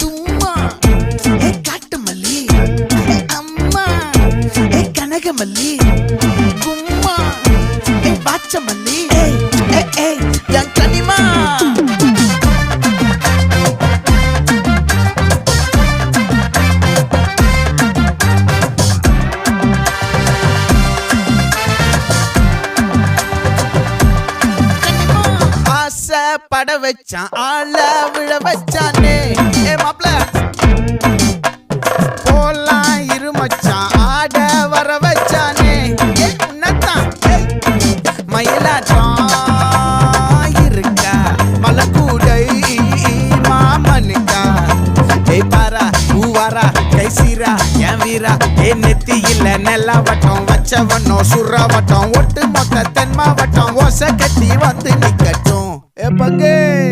தும்மா ஏ காட்டு மல்லி அம்மா ஏ கனகமல்லி கும்மா ஏ பாச்ச மல்லி என் கனிமா பட வச்சான் ஆள விழ வச்சானே ஏ மாப்ள போலாம் இருமச்சான் ஆட வர வச்சானே ஏ உன்னத்தான் மயிலாட்டம் இருக்கா மலக்கூடை மாமனுக்கா ஏய் பாரா பூவாரா கைசீரா என் வீரா ஏ நெத்தி இல்ல நெல்லா வட்டம் வச்சவனோ சுறா வட்டம் ஒட்டு மொத்த தென் மாவட்டம் ஓசை கட்டி வந்து நிக்கட்டும். É pra quem?